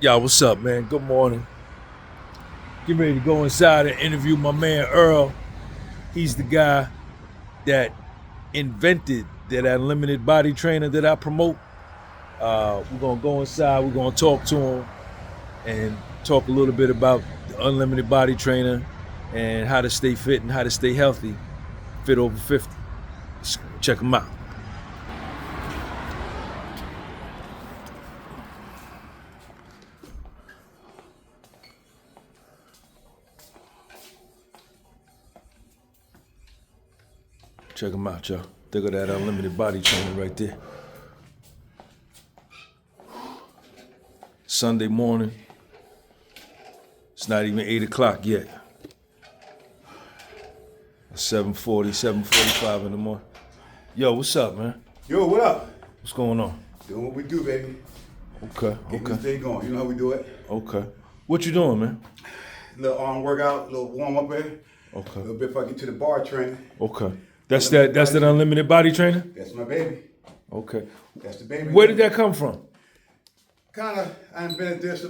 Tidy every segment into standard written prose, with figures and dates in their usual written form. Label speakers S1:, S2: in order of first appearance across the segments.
S1: Y'all, what's up, man? Good morning. Get ready to go inside and interview my man Earl. He's the guy that invented that unlimited body trainer that I promote. We're gonna go inside. We're gonna talk to him and talk a little bit about the unlimited body trainer and how to stay fit and how to stay healthy, fit over 50. Check him out. Check him out, y'all. Look at that unlimited body trainer right there. Sunday morning. It's not even 8 o'clock yet. 7:40, 7:45 in the morning. Yo, what's up, man?
S2: Yo, what up?
S1: What's going on?
S2: Doing what we do, baby.
S1: Okay.
S2: Getting this day going. You know how we do it?
S1: Okay. What you doing, man?
S2: Little arm workout, little warm up there.
S1: Okay.
S2: A little bit before I get to the bar training.
S1: Okay. That's that unlimited body trainer?
S2: That's my baby.
S1: Okay.
S2: That's the baby.
S1: Where did that come from?
S2: I invented this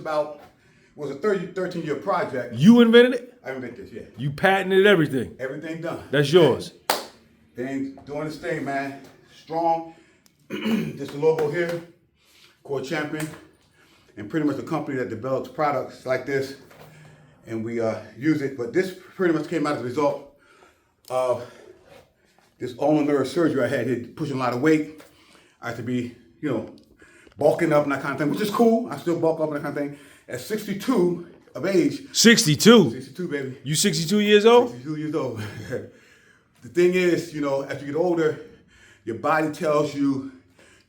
S2: was a 13-year project.
S1: You invented it?
S2: I invented this, yeah.
S1: You patented everything.
S2: Everything done.
S1: That's yours.
S2: Doing this thing, man. Strong. Just the logo here. Core Champion. And pretty much the company that develops products like this. And we use it. But this pretty much came out as a result of this ulnar nerve surgery I had here, pushing a lot of weight. I had to be, bulking up and that kind of thing, which is cool. I still bulk up and that kind of thing. At 62 of age.
S1: 62?
S2: 62, baby.
S1: You 62 years old?
S2: 62 years old. The thing is, as you get older, your body tells you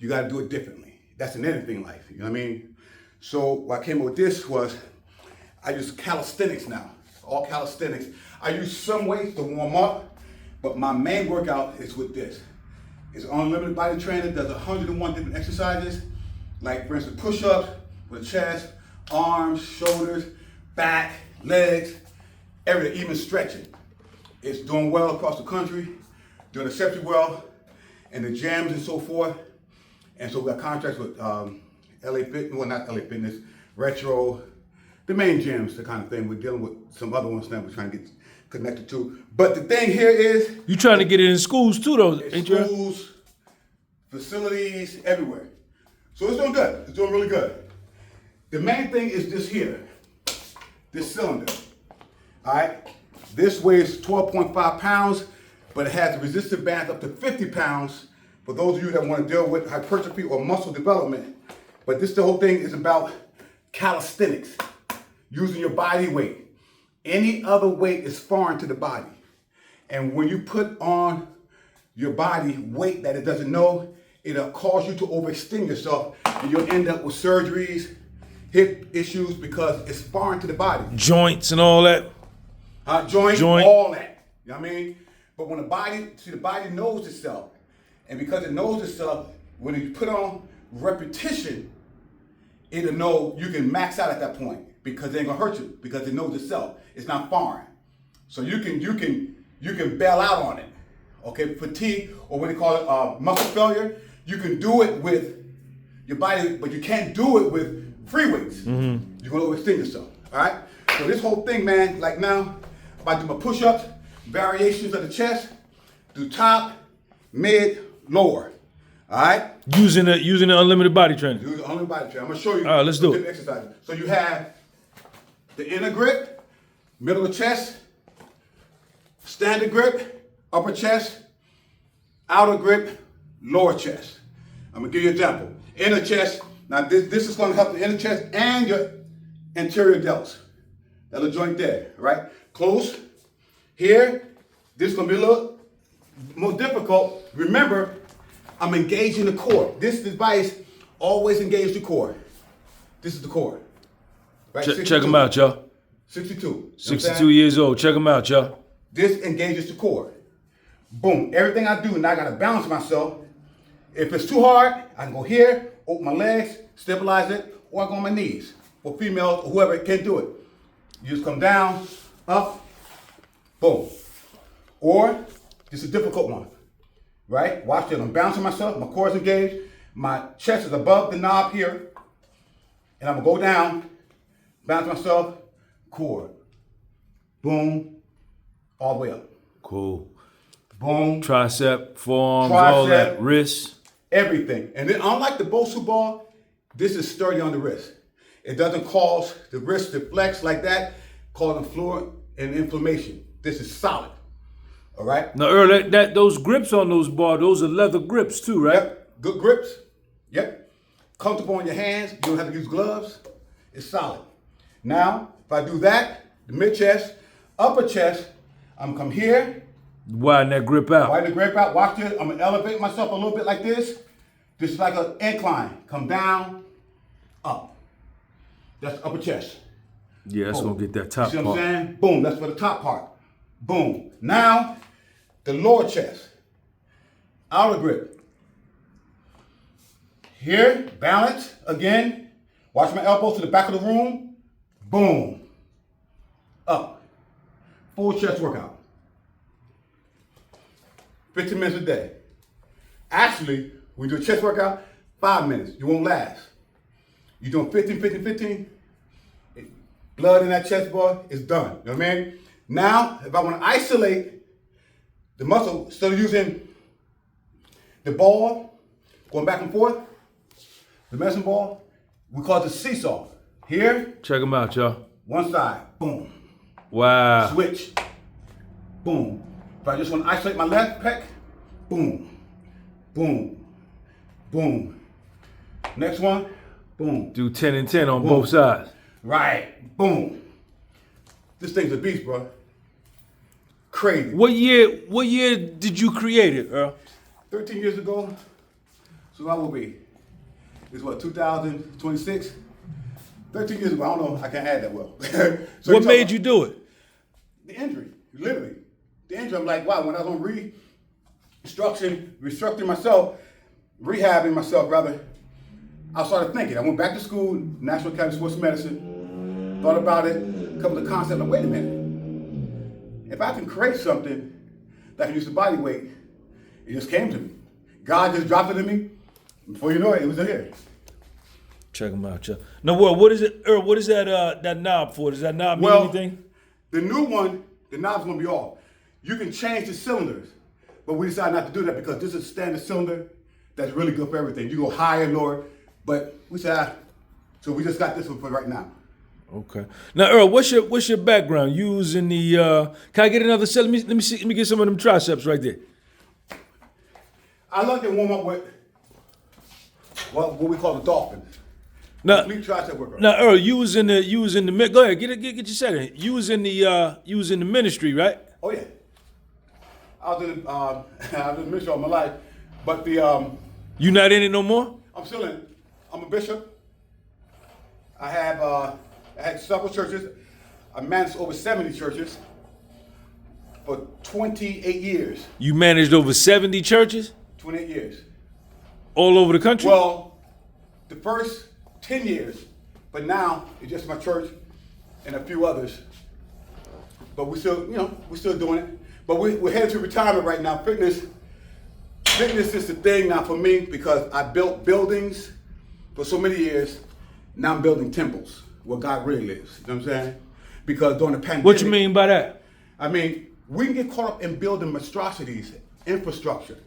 S2: you got to do it differently. That's in anything in life, you know what I mean? So what I came up with this was, I use calisthenics now, all calisthenics. I use some weights to warm up, but my main workout is with this. It's unlimited body trainer, does 101 different exercises, like for instance, push-ups with chest, arms, shoulders, back, legs, everything, even stretching. It's doing well across the country, doing exceptionally well in the gyms and so forth. And so we got contracts with LA Fitness, well not LA Fitness, Retro, the main gyms, the kind of thing. We're dealing with some other ones now we're trying to get connected to. But the thing here is...
S1: You trying to get it in schools too though, ain't you?
S2: Schools, facilities, everywhere. So it's doing good. It's doing really good. The main thing is this here, this cylinder. All right? This weighs 12.5 pounds, but it has a resistive band up to 50 pounds for those of you that want to deal with hypertrophy or muscle development. But the whole thing is about calisthenics, using your body weight. Any other weight is foreign to the body. And when you put on your body weight that it doesn't know, it'll cause you to overextend yourself and you'll end up with surgeries, hip issues because it's foreign to the body.
S1: Joints and all that.
S2: Joint, all that. You know what I mean? But when the body knows itself. And because it knows itself, when you put on repetition, it'll know you can max out at that point because it ain't gonna hurt you because it knows itself. It's not foreign. So you can bail out on it. Okay, fatigue, or what they call it, muscle failure. You can do it with your body, but you can't do it with free weights. Mm-hmm. You're gonna overextend yourself. All right. So this whole thing, man, like now, if I do my push-ups, variations of the chest, do top, mid, lower. All right.
S1: Using the unlimited body trainer.
S2: Use the unlimited body trainer. I'm gonna show you.
S1: All right, let's do it.
S2: Exercises. So you have the inner grip, middle of chest, standard grip, upper chest, outer grip, lower chest. I'm gonna give you an example. Inner chest. Now this is gonna help the inner chest and your anterior delts. That little joint there, right? Close. Here, this is gonna be a little more difficult. Remember, I'm engaging the core. This device always engages the core. This is the core. Right?
S1: Check them out, y'all.
S2: 62.
S1: 62 years old. Check them out, y'all.
S2: This engages the core. Boom. Everything I do, now I gotta balance myself. If it's too hard, I can go here, open my legs, stabilize it, or I go on my knees. For females, or whoever can do it. You just come down, up, boom. Or, this is a difficult one, right? Watch this, I'm bouncing myself, my core is engaged, my chest is above the knob here, And I'm gonna go down, bounce myself, core. Boom, all the way up.
S1: Cool.
S2: Boom.
S1: Tricep, forearms, all that,
S2: Tricep.
S1: wrists.
S2: Everything. And then unlike the Bosu ball, this is sturdy on the wrist. It doesn't cause the wrist to flex like that, causing fluid and inflammation. This is solid. All right?
S1: Now, Earl, those grips on those bars, those are leather grips too, right?
S2: Yep. Good grips. Yep. Comfortable on your hands. You don't have to use gloves. It's solid. Now, if I do that, the mid chest, upper chest, I'm gonna come here.
S1: Widen that grip out.
S2: Widen the grip out. Watch this. I'm gonna elevate myself a little bit like this. This is like an incline. Come down, up. That's the upper chest.
S1: Yeah, that's gonna get that top
S2: You see
S1: part.
S2: what I'm saying? Boom. That's for the top part. Boom. Now, the lower chest. Outer grip. Here, balance again. Watch my elbows to the back of the room. Boom. Up. Full chest workout. 15 minutes a day. Actually, when you do a chest workout, 5 minutes. You won't last. You're doing 15, 15, 15. Blood in that chest bar is done. You know what I mean? Now, if I want to isolate the muscle, instead of using the ball, going back and forth, the medicine ball, we call it the seesaw. Here,
S1: Check them out, y'all.
S2: one side, boom.
S1: Wow.
S2: Switch, boom. If I just want to isolate my left pec, boom, boom, boom. Next one, boom.
S1: Do 10 and 10 on
S2: Boom.
S1: both sides.
S2: Right, boom. This thing's a beast, bro. Crazy.
S1: What year did you create it, Earl?
S2: 13 years ago, so I will be. It's what, 2026? 13 years ago, I don't know, I can't add that well. So
S1: What made you do it?
S2: The injury, literally. The injury, I'm like, wow, when I was on restructuring myself, rehabbing myself rather, I started thinking. I went back to school, National Academy of Sports Medicine, thought about it, come to the concept, like, wait a minute. If I can create something that can use the body weight, it just came to me. God just dropped it in me. Before you know it, it was in here.
S1: Check them out, y'all. Now, what is it, Earl? What is that knob for? Does that knob mean anything?
S2: The new one, the knob's gonna be off. You can change the cylinders, but we decided not to do that because this is a standard cylinder that's really good for everything. You go higher, lower, but we said, so we just got this one for right now.
S1: Okay. Now, Earl, what's your background? You was in the. Can I get another set? Let me see. Let me get some of them triceps right there.
S2: I like to warm up with what we call the dolphins.
S1: Now,
S2: Complete tricep workout.
S1: now, Earl, you was in the. Go ahead, get your set in. You was in the ministry, right?
S2: Oh yeah. I was in the ministry all my life, but the
S1: You not in it no more?
S2: I'm still in it. I'm a bishop. I had several churches. I managed over 70 churches for 28 years.
S1: You managed over 70 churches
S2: 28 years.
S1: all over the country.
S2: Well, the first 10 years, but now it's just my church and a few others. But we're still doing it. But we're headed to retirement right now. Fitness is the thing now for me because I built buildings for so many years. Now I'm building temples where God really lives. You know what I'm saying? Because during the pandemic.
S1: What you mean by that?
S2: I mean, we can get caught up in building monstrosities, infrastructure.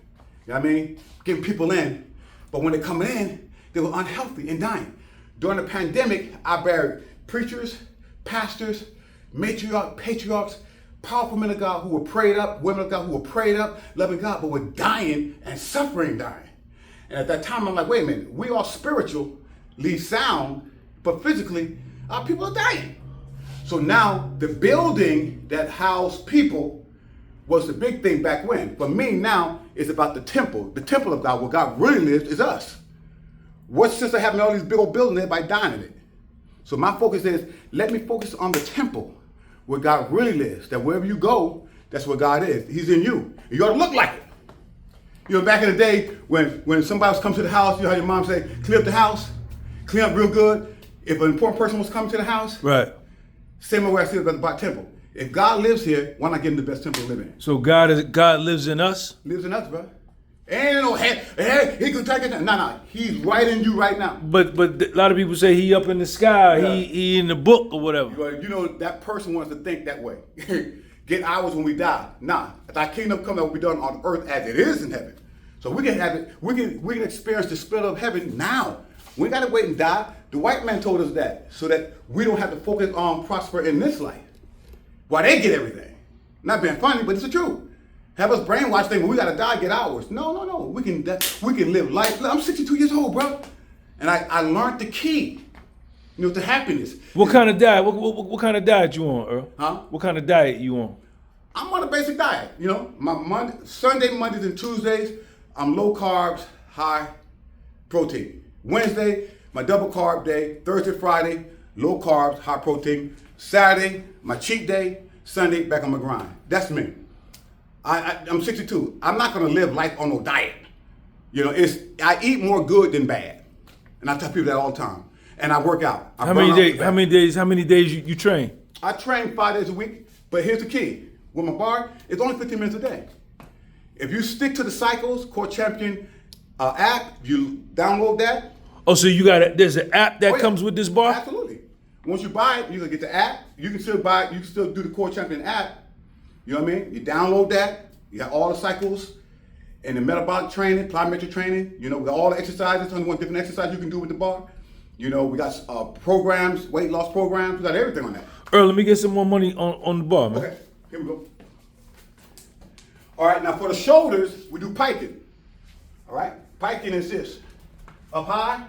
S2: You know what I mean? Getting people in. But when they're coming in, they were unhealthy and dying. During the pandemic, I buried preachers, pastors, patriarchs, powerful men of God who were prayed up, women of God who were prayed up, loving God, but were dying and suffering dying. And at that time, I'm like, wait a minute, we are spiritually sound, but physically, our people are dying. So now the building that housed people was the big thing back when. For me now, it's about the temple of God, where God really lives is us. What's sense of having all these big old buildings, everybody dying in it? So my focus is, let me focus on the temple where God really lives. That wherever you go, that's where God is. He's in you. And you ought to look like it. You know, back in the day, when somebody was coming to the house, you know how your mom say, clean up the house, clean up real good. If an important person was coming to the house,
S1: Right.
S2: same way I said about temple. If God lives here, why not give him the best temple to live in?
S1: So God lives in us.
S2: Lives in us, bro. Ain't no hey, he could take it. No, he's right in you right now.
S1: But a lot of people say he up in the sky,
S2: Yeah.
S1: he in the book or whatever.
S2: You know, that person wants to think that way. Get ours when we die. Nah, thy kingdom come that will be done on earth as it is in heaven. So we can have it, we can experience the spirit of heaven now. We gotta wait and die. The white man told us that so that we don't have to focus on prosper in this life. While they get everything. Not being funny, but it's the truth. Have us brainwashed thinking we gotta die, get ours. No. We can live life. Look, I'm 62 years old, bro. And I learned the key, to happiness.
S1: What kind of diet? What kind of diet you on, Earl?
S2: Huh?
S1: What kind of diet you on?
S2: I'm on a basic diet, My Sunday, Mondays, and Tuesdays, I'm low carbs, high protein. Wednesday, my double carb day. Thursday, Friday, low carbs, high protein. Saturday, my cheat day. Sunday, back on my grind. That's me. I'm 62. I'm not gonna live life on no diet. I eat more good than bad, and I tell people that all the time. And I work out.
S1: How many days you train?
S2: I train 5 days a week, but here's the key. With my bar, it's only 15 minutes a day. If you stick to the Cycles Core Champion app, you download that.
S1: Oh, so there's an app that comes with this bar?
S2: Absolutely. Once you buy it, you can get the app. You can still buy it. You can still do the Core Champion app. You know what I mean? You download that. You got all the cycles and the metabolic training, plyometric training. We got all the exercises, 21 different exercises you can do with the bar. We got programs, weight loss programs. We got everything on that.
S1: Earl, let me get some more money on the bar, man.
S2: Okay, here we go. All right, now for the shoulders, we do piking. All right, piking is this. Up high,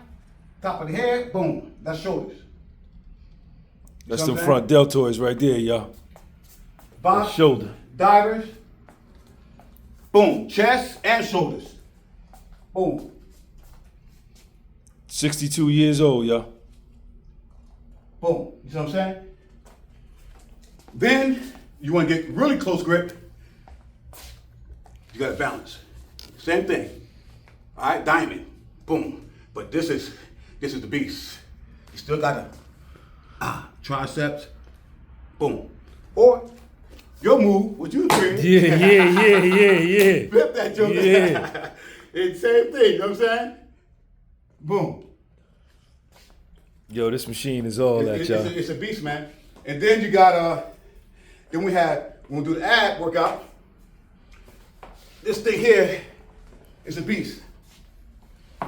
S2: top of the head, boom. That's shoulders.
S1: That's them front deltoids right there, y'all.
S2: Box,
S1: shoulder.
S2: Divers, boom. Chest and shoulders, boom.
S1: 62 years old, y'all.
S2: Boom. You see what I'm saying? Then you want to get really close grip. You got to balance. Same thing. All right, diamond, boom. But this is the beast. You still got to triceps, boom. Or your move, what you doing?
S1: Yeah.
S2: Flip that joke.
S1: Yeah.
S2: It's the same thing. You know what I'm saying? Boom.
S1: Yo, this machine is all that, y'all.
S2: It's a beast, man. And then you got when we do the ab workout, this thing here is a beast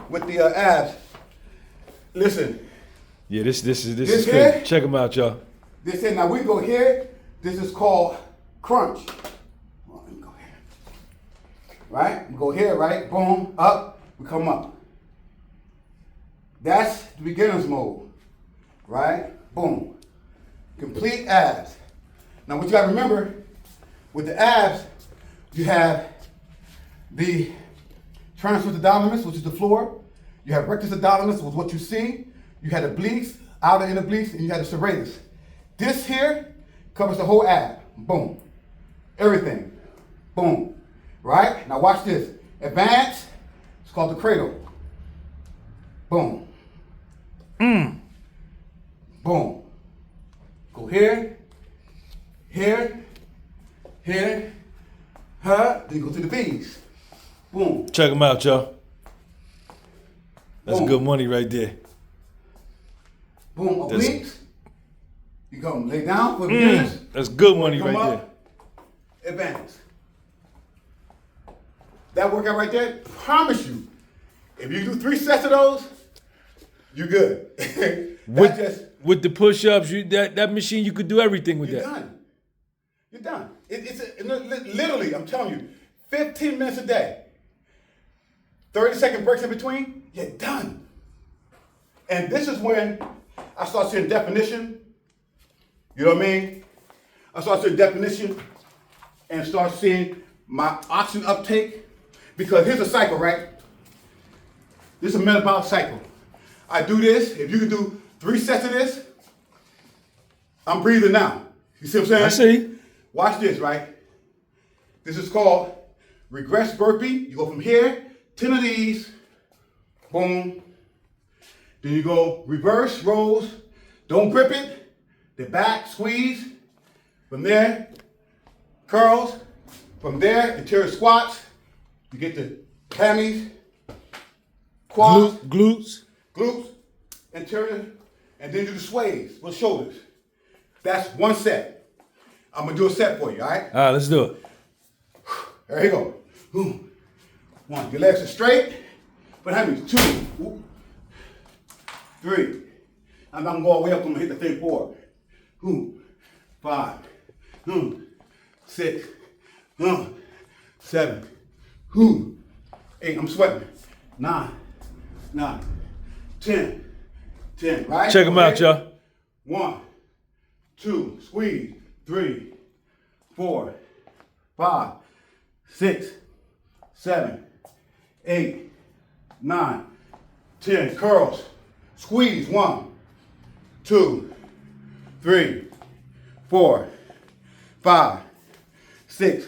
S2: with the abs. Listen.
S1: Yeah, this is
S2: here?
S1: good. Check them out, y'all.
S2: This here, now we go here. This is called crunch. Well, let me go here. Right? We go here, right? Boom, up, we come up. That's the beginner's mode. Right? Boom. Complete abs. Now what you gotta remember, with the abs, you have the transverse abdominis, which is the floor. You have rectus abdominis, which is what you see. You had the obliques, outer inner obliques, and you had the serratus. This here covers the whole ab. Boom. Everything. Boom. Right? Now watch this. Advance, it's called the cradle. Boom. Boom. Go here, here, here, then you go to the V's. Boom.
S1: Check them out, y'all. That's
S2: Boom.
S1: good money right there.
S2: Boom. Obliques. You come lay down for the beginners.
S1: That's good money
S2: Come
S1: right
S2: up, advance. That workout right there, promise you, if you do 3 sets of those, you're good.
S1: there. With the push-ups, that machine, you could do everything with
S2: You're
S1: that.
S2: done. You're done. Literally, I'm telling you, 15 minutes a day, 30-second breaks in between, you're done. And this is when I start seeing definition. You know what I mean? I start seeing definition and start seeing my oxygen uptake. Because here's a cycle, right? This is a metabolic cycle. I do this. If you can do 3 sets of this, I'm breathing now. You see what I'm saying?
S1: I see.
S2: Watch this, right? This is called regress burpee. You go from here, 10 of these, boom. Then you go reverse rows. Don't grip it. The back, squeeze. From there, curls. From there, interior squats. You get the hammies, quads,
S1: Glutes.
S2: glutes, interior, and then do the sways with shoulders. That's one set. I'm gonna do a set for you, all right?
S1: All right, let's do it.
S2: There you go. 1. Your legs are straight. But hammies. 2. 3. I'm not gonna go all the way up. I'm gonna hit the thing 4. 5. 6. 7. 8. I'm sweating. 9. 10. Right?
S1: Check them out, y'all.
S2: 1, 2, squeeze. 3, 4, 5, 6, 7, 8, 9, 10. Curls. Squeeze. 1, 2, 3, 4, 5, 6,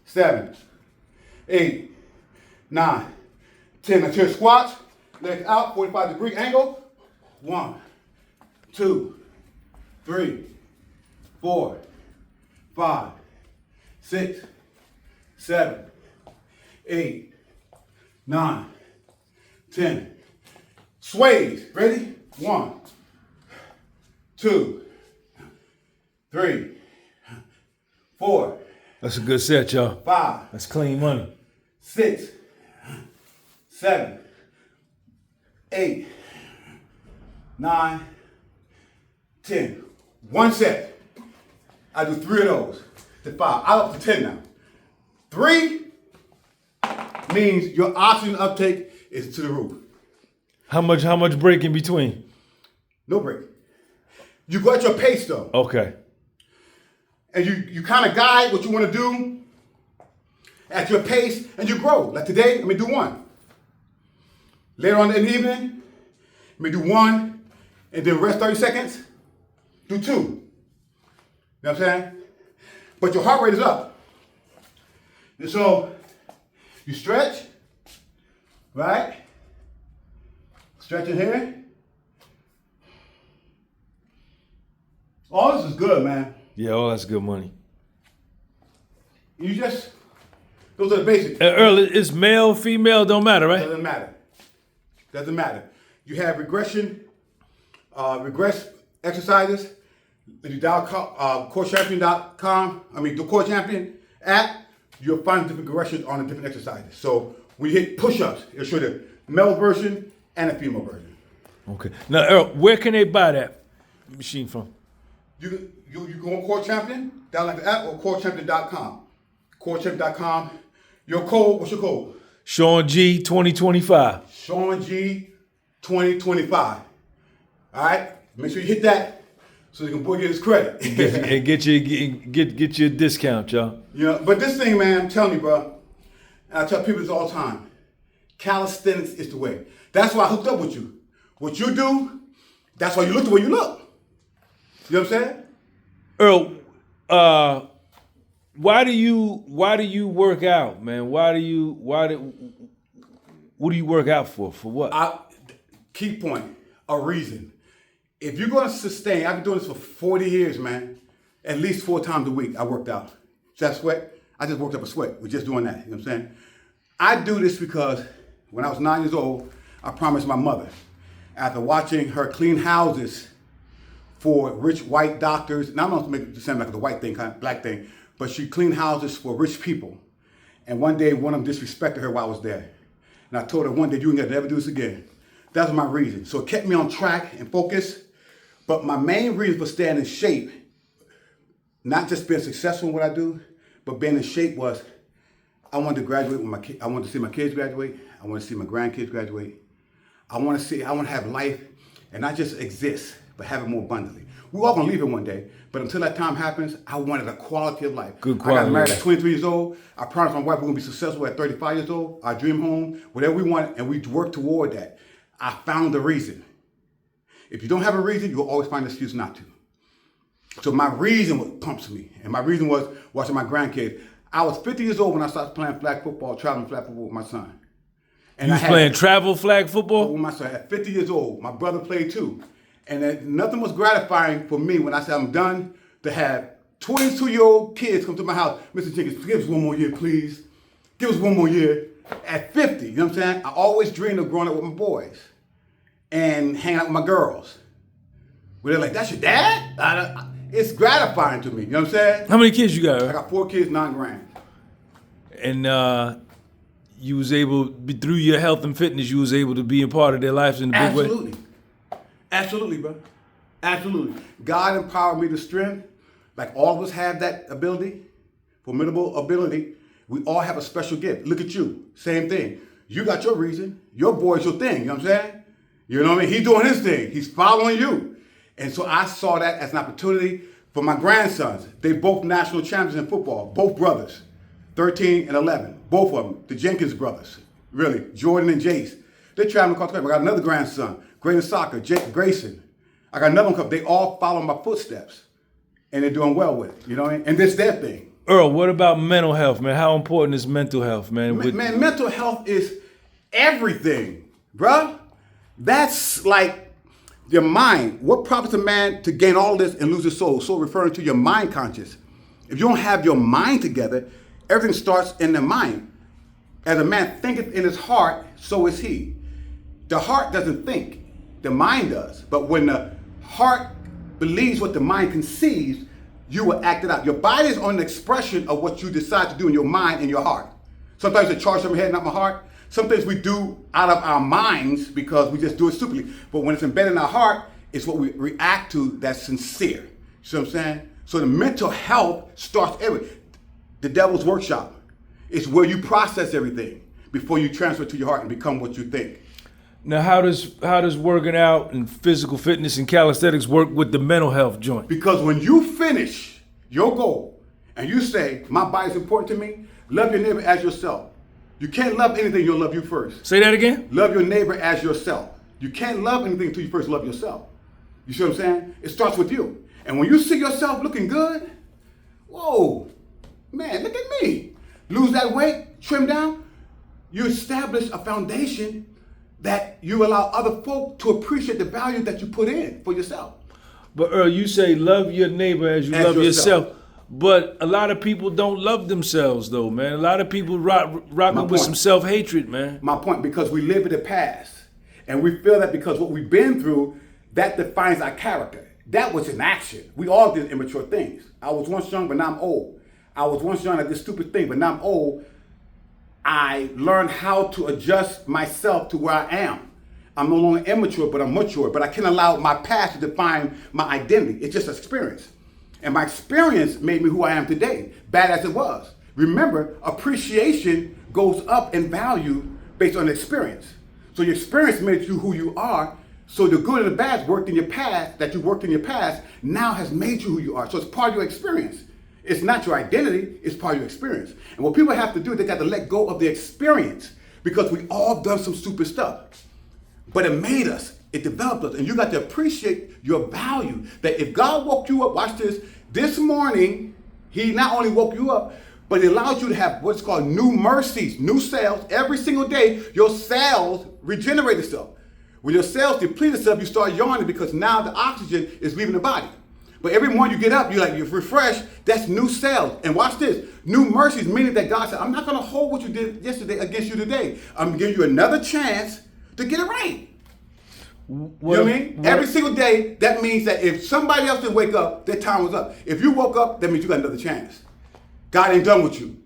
S2: 7, 8, 9, 10. Now turn squats. Legs out, 45-degree angle. 1, 2, 3, 4, 5, 6, 7, 8, 9, 10. Sways. Ready? 1, 2, 3, 4.
S1: That's a good set, y'all.
S2: 5.
S1: That's clean money.
S2: 6, 7, 8, 9, 10. One set. I do 3 of those to 5. I'm up to 10 now. 3 means your oxygen uptake is to the roof.
S1: How much break in between?
S2: No break. You go at your pace though.
S1: Okay.
S2: And you kind of guide what you want to do at your pace and you grow. Like today, let me do 1. Later on in the evening, let me do 1 and then rest 30 seconds. Do 2. You know what I'm saying? But your heart rate is up. And so you stretch, right? Stretching here. All this is good, man.
S1: Yeah, all that's good money.
S2: You just, those are the basics.
S1: Earl, it's male, female, don't matter, right?
S2: Doesn't matter. Doesn't matter. You have regress exercises. If you dial CoreChampion.com, the Core Champion app, you'll find different regressions on the different exercises. So when you hit push-ups, it'll show the male version and the female version.
S1: Okay. Now, Earl, where can they buy that machine from?
S2: You go on Core Champion, download the app, or CoreChampion.com. CoreChampion.com. Your code, what's your code?
S1: Sean G 2025.
S2: Sean G 2025. All right? Make sure you hit that so you can boy get his credit.
S1: And get you a discount, y'all.
S2: Yeah, but this thing, man, I'm telling you, bro, and I tell people this all the time, calisthenics is the way. That's why I hooked up with you. What you do, that's why you look the way you look. You know what I'm saying?
S1: Earl, why do you work out, man? What do you work out for? For what?
S2: Key point, a reason. If you're gonna sustain, I've been doing this for 40 years, man. At least 4 times a week I worked out. See that sweat? I just worked up a sweat with just doing that. You know what I'm saying? I do this because when I was 9 years old, I promised my mother, after watching her clean houses for rich white doctors, and I'm not gonna make it sound like the white thing, kind of black thing, but she cleaned houses for rich people. And one day, one of them disrespected her while I was there. And I told her one day, you ain't gonna never do this again. That was my reason. So it kept me on track and focused. But my main reason for staying in shape, not just being successful in what I do, but being in shape was I wanted to graduate with my kids. I wanted to see my kids graduate. I wanted to see my grandkids graduate. I want to have life and not just exist, but have it more abundantly. We're all gonna leave it one day, but until that time happens, I wanted a quality of life.
S1: Good quality.
S2: I got married at 23 years old. I promised my wife we're gonna be successful at 35 years old. Our dream home, whatever we want, and we work toward that. I found the reason. If you don't have a reason, you'll always find an excuse not to. So my reason what pumps me, and my reason was watching my grandkids. I was 50 years old when I started playing flag football, traveling flag football with my son. And
S1: You was playing travel flag football?
S2: With my son at 50 years old. My brother played too. And nothing was gratifying for me when I said I'm done to have 22-year-old kids come to my house. Mr. Jenkins, give us one more year, please. Give us one more year. At 50, you know what I'm saying? I always dreamed of growing up with my boys and hanging out with my girls. Where they're like, that's your dad? It's gratifying to me, you know what I'm saying?
S1: How many kids you got?
S2: I got 4 kids, 9 grand.
S1: And you was able, through your health and fitness, you was able to be a part of their lives in a big way?
S2: Absolutely. Absolutely, bro. Absolutely. God empowered me to strength. Like all of us have that ability, formidable ability. We all have a special gift. Look at you. Same thing. You got your reason. Your boy's your thing. You know what I'm saying? You know what I mean? He's doing his thing. He's following you. And so I saw that as an opportunity for my grandsons. They both national champions in football. Both brothers. 13 and 11. Both of them. The Jenkins brothers. Really. Jordan and Jace. They're traveling across the country. I got another grandson. Great in soccer. Jake Grayson. I got another one. They all follow my footsteps. And they're doing well with it. You know what I mean? And this their thing.
S1: Earl, what about mental health, man? How important is mental health, man?
S2: Man, mental health is everything, bruh. That's like your mind. What profits a man to gain all this and lose his soul? So referring to your mind conscious. If you don't have your mind together, everything starts in the mind. As a man thinketh in his heart, so is he. The heart doesn't think, the mind does. But when the heart believes what the mind conceives, you will act it out. Your body is only an expression of what you decide to do in your mind and your heart. Sometimes they charge from my head, not my heart. Some things we do out of our minds because we just do it stupidly. But when it's embedded in our heart, it's what we react to that's sincere. You see what I'm saying? So the mental health starts the devil's workshop. It's where you process everything before you transfer it to your heart and become what you think.
S1: Now, how does working out and physical fitness and calisthenics work with the mental health joint?
S2: Because when you finish your goal and you say, my body's important to me, love your neighbor as yourself. You can't love anything, you'll love you first.
S1: Say that again?
S2: Love your neighbor as yourself. You can't love anything until you first love yourself. You see what I'm saying? It starts with you. And when you see yourself looking good, whoa, man, look at me. Lose that weight, trim down, you establish a foundation that you allow other folk to appreciate the value that you put in for yourself.
S1: But Earl, you say love your neighbor as you love yourself. But a lot of people don't love themselves though, man. A lot of people rocking with some self-hatred, man.
S2: My point, because we live in the past. And we feel that because what we've been through, that defines our character. That was in action. We all did immature things. I was once young, but now I'm old. I was once young at this stupid thing, but now I'm old. I learned how to adjust myself to where I am. I'm no longer immature, but I'm mature. But I can't allow my past to define my identity. It's just experience. And my experience made me who I am today, bad as it was. Remember, appreciation goes up in value based on experience. So your experience made you who you are. So the good and the bad worked in your past, that you worked in your past, now has made you who you are. So it's part of your experience. It's not your identity, it's part of your experience. And what people have to do, they got to let go of the experience because we all done some stupid stuff. But it made us, it developed us, and you got to appreciate your value. That if God woke you up, watch this morning, he not only woke you up, but it allowed you to have what's called new mercies, new cells. Every single day, your cells regenerate itself. When your cells deplete itself, you start yawning because now the oxygen is leaving the body. But every morning you get up, you're refreshed, that's new cells. And watch this, new mercies, meaning that God said, I'm not gonna hold what you did yesterday against you today. I'm gonna give you another chance to get it right. You know what I mean? Every single day, that means that if somebody else didn't wake up, their time was up. If you woke up, that means you got another chance. God ain't done with you.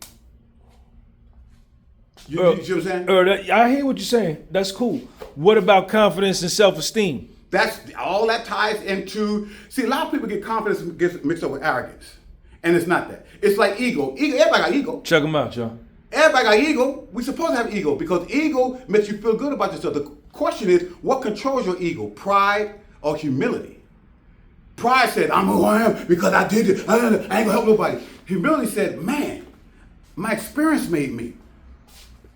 S2: You see what I'm saying?
S1: I hear what you're saying. That's cool. What about confidence and self-esteem?
S2: That's all that ties into. See, a lot of people get confidence gets mixed up with arrogance, and it's not that. It's like ego. Everybody got ego.
S1: Check them out, y'all.
S2: Everybody got ego. We supposed to have ego because ego makes you feel good about yourself. The question is, what controls your ego? Pride or humility? Pride said, I'm who I am because I did it. I ain't gonna help nobody. Humility said, man, my experience made me.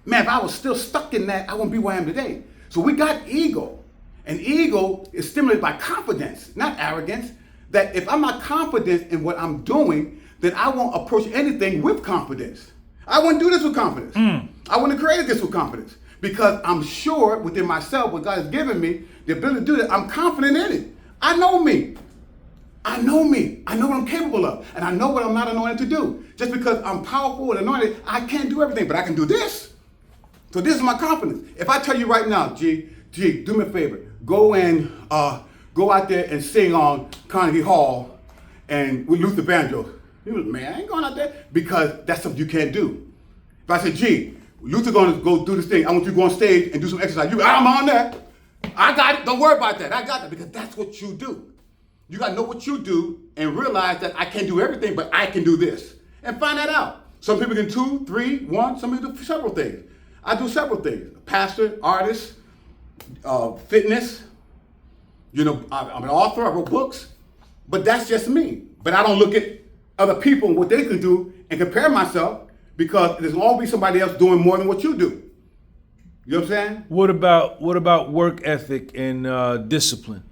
S2: Man, if I was still stuck in that, I wouldn't be where I am today. So we got ego. And ego is stimulated by confidence, not arrogance. That if I'm not confident in what I'm doing, then I won't approach anything with confidence. I wouldn't do this with confidence. I wouldn't have created this with confidence because I'm sure within myself what God has given me, the ability to do that, I'm confident in it. I know me. I know me. I know what I'm capable of. And I know what I'm not anointed to do. Just because I'm powerful and anointed, I can't do everything, but I can do this. So this is my confidence. If I tell you right now, G, do me a favor. Go out there and sing on Carnegie Hall and with Luther Vandross. You was, man, I ain't going out there because that's something you can't do. If I said, G, Luther gonna go do this thing, I want you to go on stage and do some exercise. I'm on there. I got it. Don't worry about that. I got that because that's what you do. You gotta know what you do and realize that I can't do everything, but I can do this. And find that out. Some people can 2, 3, 1, some people do several things. I do several things. Pastor, artist, fitness. You know, I'm an author, I wrote books, but that's just me. But I don't look at other people and what they can do and compare myself because there's always somebody else doing more than what you do. You know what I'm saying?
S1: What about work ethic and discipline?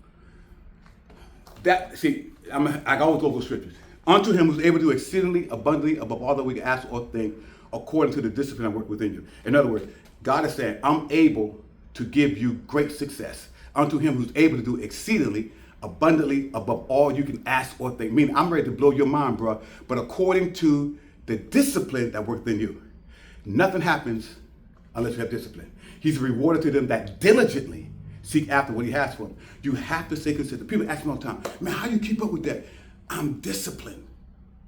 S2: I always go for scriptures. Unto him who's able to do exceedingly abundantly above all that we can ask or think, according to the discipline I work within you. In other words, God is saying, I'm able to give you great success. Unto him who's able to do exceedingly abundantly above all you can ask or think. Meaning, I'm ready to blow your mind, bro. But according to the discipline that works within you, nothing happens unless you have discipline. He's rewarded to them that diligently seek after what he has for them. You have to stay consistent. People ask me all the time, man, how you keep up with that? I'm disciplined.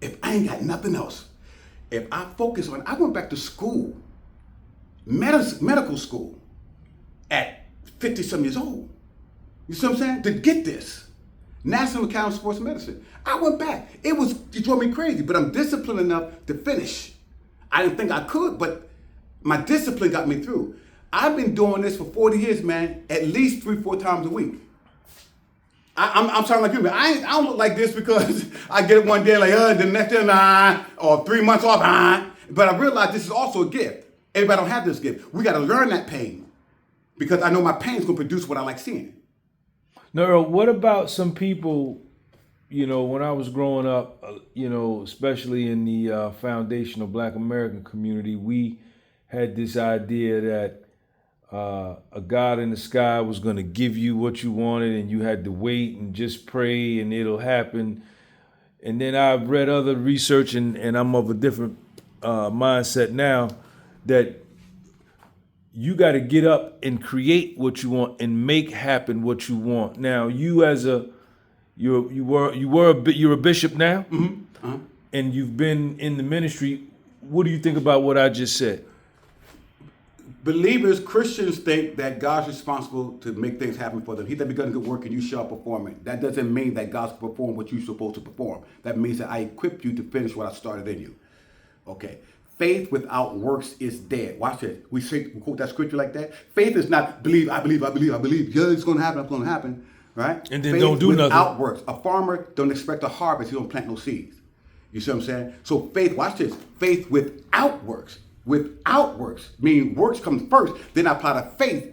S2: If I ain't got nothing else, if I focus on, I went back to school, medical school, at 50-some years old. You see what I'm saying? To get this. National Academy of Sports Medicine. I went back. It drove me crazy, but I'm disciplined enough to finish. I didn't think I could, but my discipline got me through. I've been doing this for 40 years, man, at least 3-4 times a week. I'm sounding like you, man. I don't look like this because I get it one day like, the next day, nah, or 3 months off, nah. But I realize this is also a gift. Everybody don't have this gift. We got to learn that pain because I know my pain is going to produce what I like seeing.
S1: Now, Earl, what about some people, you know, when I was growing up, you know, especially in the foundational Black American community, we had this idea that a God in the sky was going to give you what you wanted and you had to wait and just pray and it'll happen. And then I've read other research and I'm of a different mindset now that you got to get up and create what you want and make happen what you want. Now, you as you're a bishop now,
S2: Mm-hmm. Uh-huh.
S1: and you've been in the ministry. What do you think about what I just said?
S2: Believers, Christians think that God's responsible to make things happen for them. He that begun good work and you shall perform it. That doesn't mean that God's perform what you're supposed to perform. That means that I equip you to finish what I started in you. Okay. Faith without works is dead. Watch this. We quote that scripture like that. Faith is not believe, I believe. Yeah, it's going to happen. It's going to happen. Right?
S1: And then
S2: Faith
S1: don't do nothing.
S2: Without works. A farmer don't expect a harvest. He don't plant no seeds. You see what I'm saying? So faith, watch this. Faith without works. Without works, meaning works comes first, then I apply the faith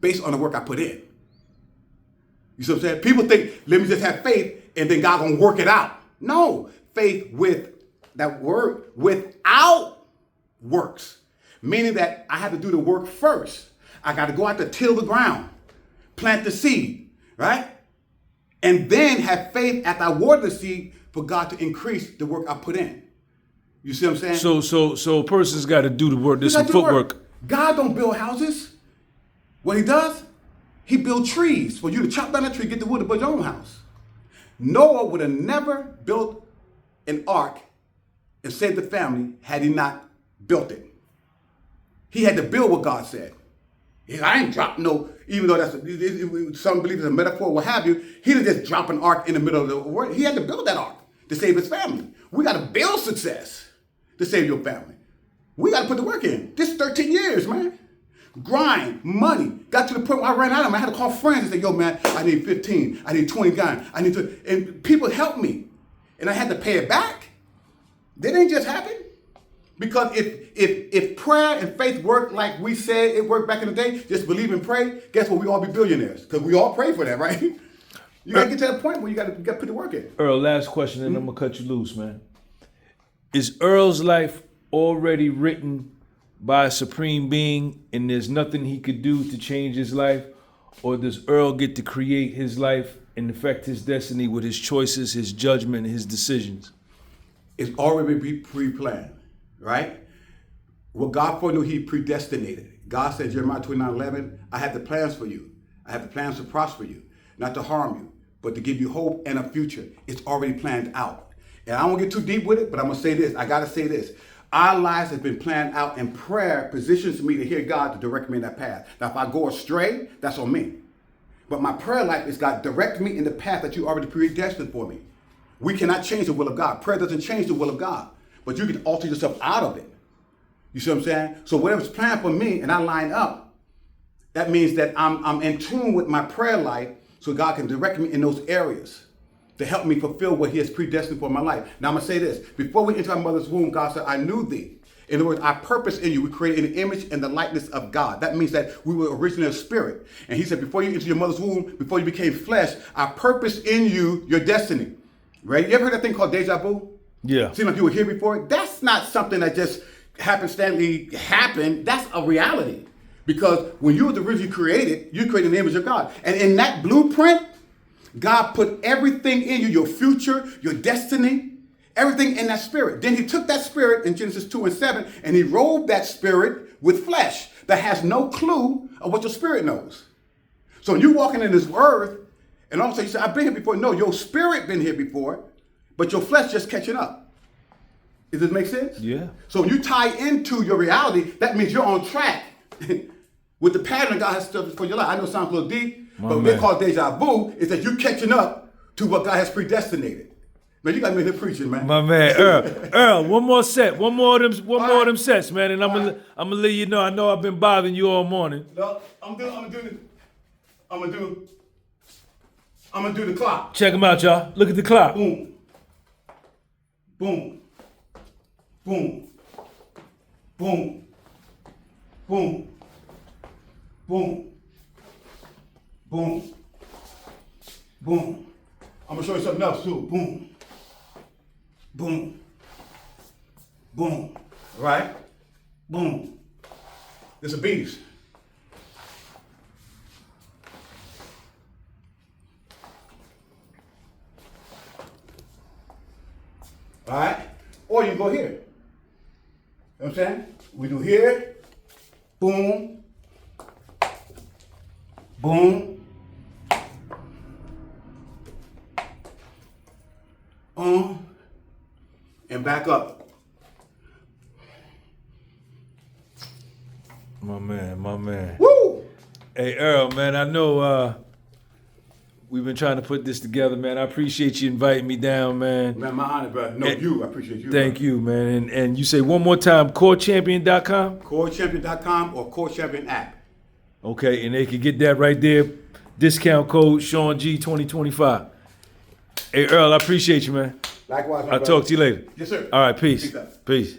S2: based on the work I put in. You see what I'm saying? People think, let me just have faith and then God gonna work it out. No, faith with that word, without works, meaning that I have to do the work first. I got to go out to till the ground, plant the seed, right? And then have faith after I water the seed for God to increase the work I put in. You see what I'm saying?
S1: So a person's got to do the work. There's some footwork.
S2: God don't build houses. What he does, he builds trees for you to chop down a tree, get the wood to build your own house. Noah would have never built an ark and saved the family had he not built it. He had to build what God said. I ain't dropped no, even though some believe it's a metaphor, what have you, he didn't just drop an ark in the middle of the world. He had to build that ark to save his family. We got to build success to save your family. We got to put the work in. This is 13 years, man. Grind, money. Got to the point where I ran out of them. I had to call friends and say, yo, man, I need 15. I need 20 guys. I need to, and people helped me. And I had to pay it back. That ain't just happen. Because if prayer and faith worked like we said it worked back in the day, just believe and pray, guess what? We all be billionaires. Because we all pray for that, right? You got to get to that point where you got to put the work in.
S1: Earl, last question, and I'm going to cut you loose, man. Is Earl's life already written by a supreme being and there's nothing he could do to change his life? Or does Earl get to create his life and affect his destiny with his choices, his judgment, and his decisions?
S2: It's already pre-planned, right? What God foreknew, he predestinated. God said, Jeremiah 29:11, I have the plans for you. I have the plans to prosper you, not to harm you, but to give you hope and a future. It's already planned out. And I won't get too deep with it, but I'm going to say this. I got to say this. Our lives have been planned out, and prayer positions me to hear God to direct me in that path. Now, if I go astray, that's on me. But my prayer life is God, direct me in the path that you already predestined for me. We cannot change the will of God. Prayer doesn't change the will of God, but you can alter yourself out of it. You see what I'm saying? So whatever's planned for me and I line up, that means that I'm in tune with my prayer life so God can direct me in those areas to help me fulfill what he has predestined for my life. Now I'm going to say this. Before we enter our mother's womb, God said, I knew thee. In other words, I purpose in you. We created in the image and the likeness of God. That means that we were originally a spirit. And he said, before you entered your mother's womb, before you became flesh, I purpose in you your destiny. Right? You ever heard that thing called deja vu?
S1: Yeah.
S2: Seems like you were here before. That's not something that just happenstantially happened. That's a reality. Because when you were originally created, you created in the image of God. And in that blueprint, God put everything in you, your future, your destiny, everything in that spirit. Then he took that spirit in Genesis 2:7 and he robed that spirit with flesh that has no clue of what your spirit knows. So when you're walking in this earth, and all of a sudden you say, I've been here before. No, your spirit been here before, but your flesh just catching up. Does this make sense?
S1: Yeah.
S2: So when you tie into your reality, that means you're on track with the pattern God has stuff for your life. I know it sounds a little deep, but what they call deja vu is that you're catching up to what God has predestinated. Man, you got me here preaching, man.
S1: My man, Earl, one more set, one more of them sets, man, and I'm gonna let you know. I know I've been bothering you all morning.
S2: No, I'm gonna do the clock.
S1: Check them out, y'all. Look at the clock.
S2: Boom, boom, boom, boom, boom, boom, boom, boom. I'm gonna show you something else too. Boom, boom, boom. Right? Boom. It's a beast. All right? Or you go here. You know what I'm saying? We do here, boom, boom, and back up.
S1: My man.
S2: Woo!
S1: Hey, Earl, man, I know we've been trying to put this together, man. I appreciate you inviting me down, man.
S2: Man, my honor, bro. No, I appreciate you.
S1: Thank you, man. And you say one more time, CoreChampion.com?
S2: CoreChampion.com or CoreChampion app.
S1: Okay, and they can get that right there. Discount code Sean G 2025. Hey, Earl, I appreciate you, man.
S2: Likewise, my
S1: I'll
S2: brother.
S1: talk to you later.
S2: Yes, sir.
S1: All right, peace.
S2: Peace out.
S1: Peace.